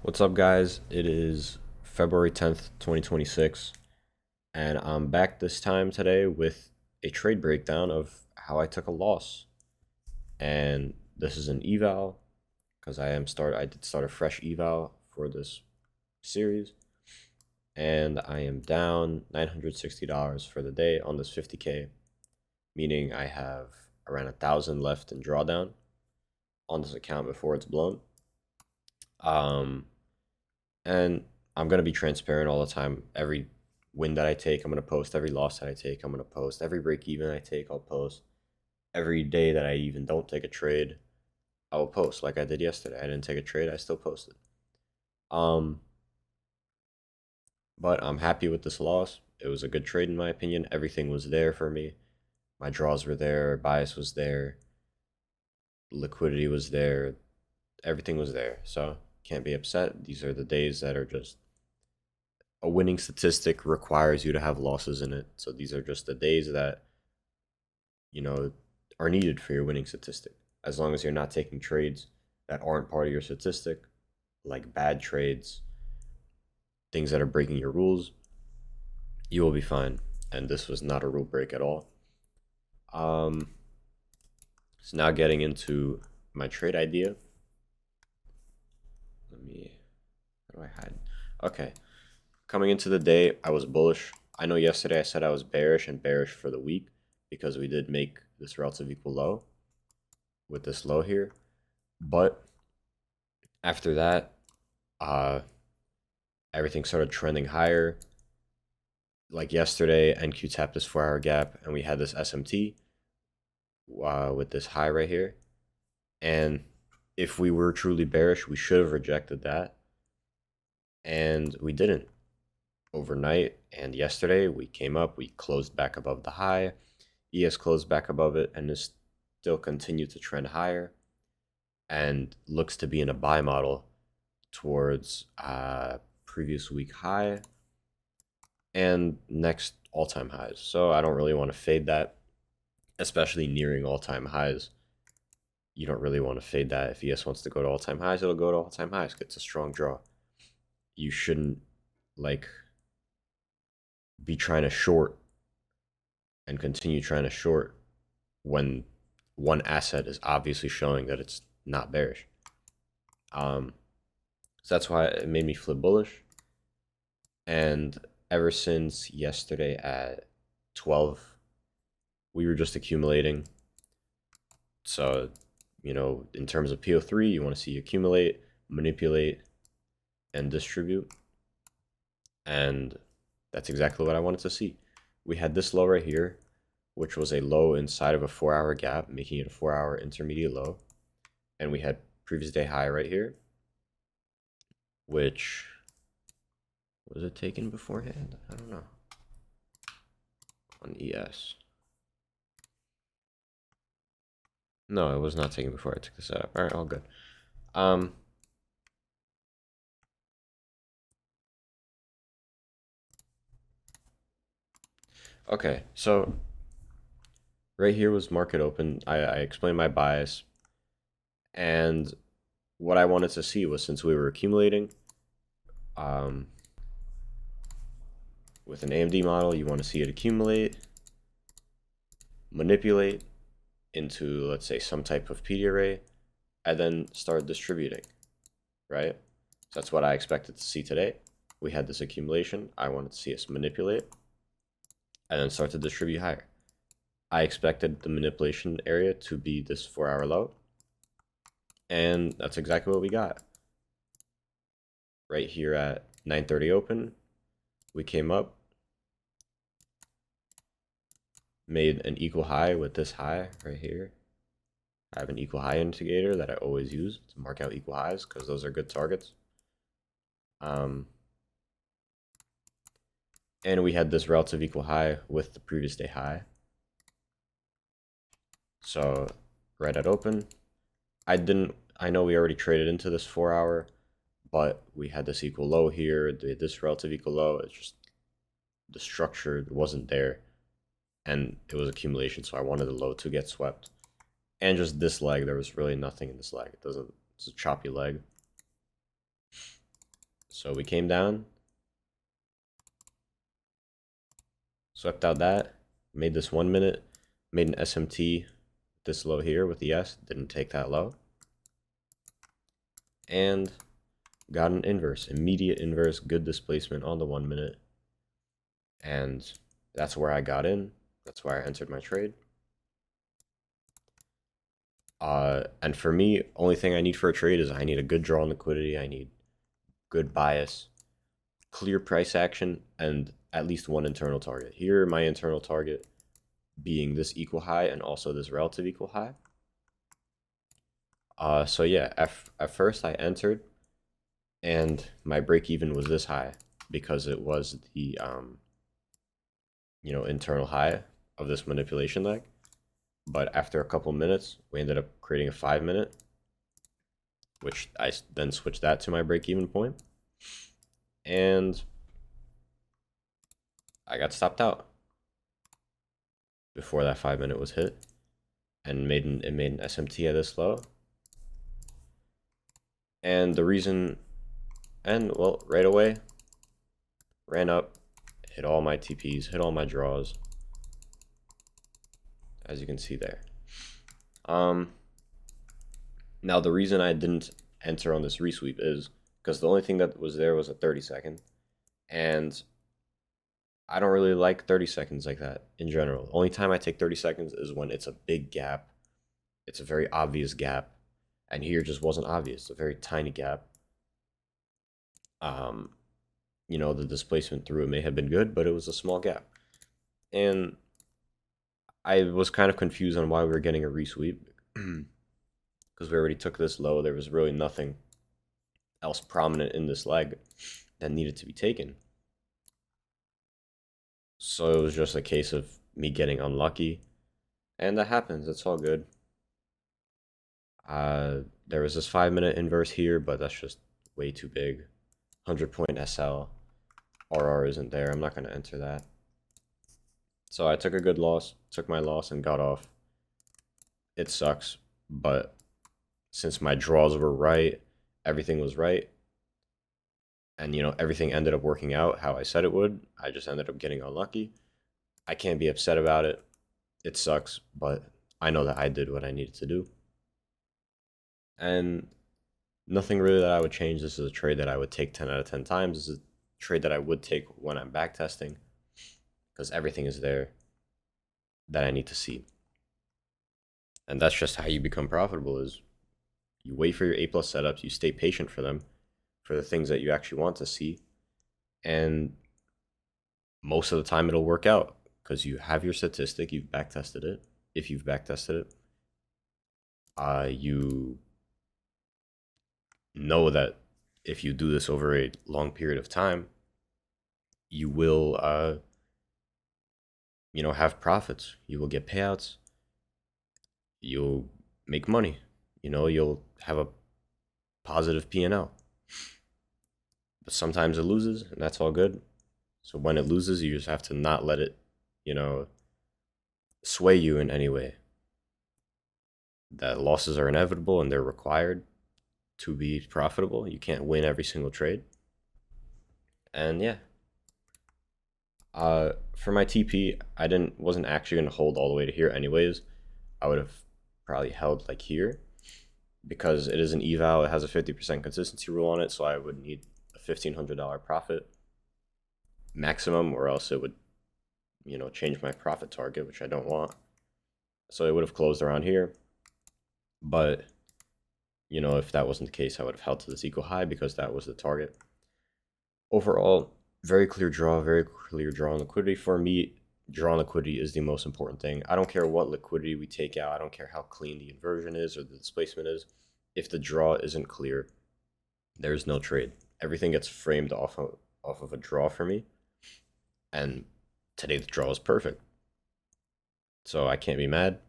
What's up, guys? It is February 10th, 2026, and I'm back this time today with a trade breakdown of how I took a loss. And this is an eval because I did start a fresh eval for this series, and I am down $960 for the day on this 50K, meaning I have around 1,000 left in drawdown on this account before it's blown. Um, And I'm going to be transparent all the time. Every win that I take, I'm going to post. Every loss that I take, I'm going to post. Every break even I take, I'll post. Every day that I even don't take a trade, I will post like I did yesterday. I didn't take a trade, I still posted. Um, but I'm happy with this loss. It was a good trade in my opinion. Everything was there for me. My draws were there, bias was there, liquidity was there, everything was there. So can't be upset. These are the days that are just a winning statistic requires you to have losses in it. So these are just the days that, you know, are needed for your winning statistic. As long as you're not taking trades that aren't part of your statistic, like bad trades, things that are breaking your rules, you will be fine. And this was not a rule break at all. Um, so now getting into my trade idea. How do I hide? Okay. Coming into the day, I was bullish. I know yesterday I said I was bearish and bearish for the week because we did make this relative equal low with this low here. But after that, uh, everything started trending higher. Like yesterday, NQ tapped this 4-hour gap, and we had this SMT with this high right here. And if we were truly bearish, we should have rejected that. And we didn't overnight. And yesterday, we came up, we closed back above the high. ES closed back above it, and this still continued to trend higher and looks to be in a buy model towards previous week high and next all-time highs. So I don't really want to fade that, especially nearing all-time highs. You don't really want to fade that. If ES wants to go to all-time highs, it'll go to all-time highs. It's a strong draw. You shouldn't like be trying to short and continue trying to short when one asset is obviously showing that it's not bearish. So that's why it made me flip bullish. And ever since yesterday at 12, we were just accumulating. So, in terms of PO3, you want to see accumulate, manipulate, and distribute. And that's exactly what I wanted to see. We had this low right here, which was a low inside of a 4-hour gap, making it a 4-hour intermediate low. And we had previous day high right here, which was it taken beforehand? I don't know. On ES. No, it was not taken before I took the setup. All right, all good. Okay, so right here was market open. I explained my bias, and what I wanted to see was, since we were accumulating, with an AMD model, you want to see it accumulate, manipulate into, let's say, some type of PD array, and then start distributing, right? So that's what I expected to see today. We had this accumulation. I wanted to see us manipulate and then start to distribute higher. I expected the manipulation area to be this 4-hour low, and that's exactly what we got. Right here at 9:30 open, we came up, made an equal high with this high right here. I have an equal high indicator that I always use to mark out equal highs because those are good targets. And we had this relative equal high with the previous day high. So right at open, I know we already traded into this 4-hour, but we had this equal low here, this relative equal low. It's just the structure wasn't there, and it was accumulation, so I wanted the low to get swept. And just this leg, there was really nothing in this leg. It's a choppy leg. So we came down, swept out that, made this 1 minute, made an SMT this low here with the S, didn't take that low, and got an inverse, immediate inverse, good displacement on the 1 minute, and that's where I got in. That's where I entered my trade. And for me, only thing I need for a trade is I need a good draw on liquidity, I need good bias, clear price action, and at least one internal target. Here, my internal target being this equal high and also this relative equal high. So yeah, at first I entered, and my break even was this high because it was the internal high of this manipulation leg. But after a couple minutes, we ended up creating a 5 minute, which I then switched that to my break even point, and I got stopped out before that 5 minute was hit, and it made an SMT at this low. And the reason, and well, right away, ran up, hit all my TPs, hit all my draws, as you can see there. Now the reason I didn't enter on this resweep is because the only thing that was there was a 30-second, and I don't really like 30 seconds like that in general. The only time I take 30 seconds is when it's a big gap. It's a very obvious gap, and here just wasn't obvious. It's a very tiny gap. The displacement through it may have been good, but it was a small gap. And I was kind of confused on why we were getting a resweep because we already took this low. There was really nothing else prominent in this leg that needed to be taken. So it was just a case of me getting unlucky, and that happens. It's all good. There was this 5 minute inverse here, but that's just way too big. 100-point SL. RR isn't there. I'm not going to enter that. So I took a good loss, took my loss, and got off. It sucks, but since my draws were right, everything was right, and everything ended up working out how I said it would, I just ended up getting unlucky. I can't be upset about it. It sucks, but I know that I did what I needed to do. And nothing really that I would change. This is a trade that I would take 10 out of 10 times. This is a trade that I would take when I'm backtesting, because everything is there that I need to see. And that's just how you become profitable, is you wait for your A+ setups, you stay patient for them, for the things that you actually want to see, and most of the time it'll work out because you have your statistic, you've backtested it. If you've backtested it, you know that if you do this over a long period of time, you will have profits. You will get payouts. You'll make money. You'll have a positive P&L. But sometimes it loses, and that's all good. So when it loses, you just have to not let it, sway you in any way. That losses are inevitable and they're required to be profitable. You can't win every single trade. And yeah. For my TP, I wasn't actually going to hold all the way to here anyways. I would have probably held like here, because it is an eval. It has a 50% consistency rule on it, so I would need a $1,500 profit maximum, or else it would change my profit target, which I don't want. So it would have closed around here, but if that wasn't the case, I would have held to this equal high because that was the target. Overall, very clear draw on liquidity. For me, draw on liquidity is the most important thing. I don't care what liquidity we take out. I don't care how clean the inversion is or the displacement is. If the draw isn't clear, there's no trade. Everything gets framed off of a draw for me. And today the draw is perfect. So I can't be mad.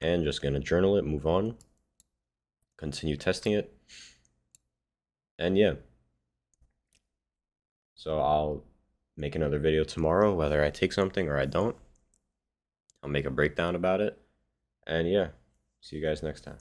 And just going to journal it, move on, continue testing it. And yeah. So I'll make another video tomorrow, whether I take something or I don't. I'll make a breakdown about it. And yeah, see you guys next time.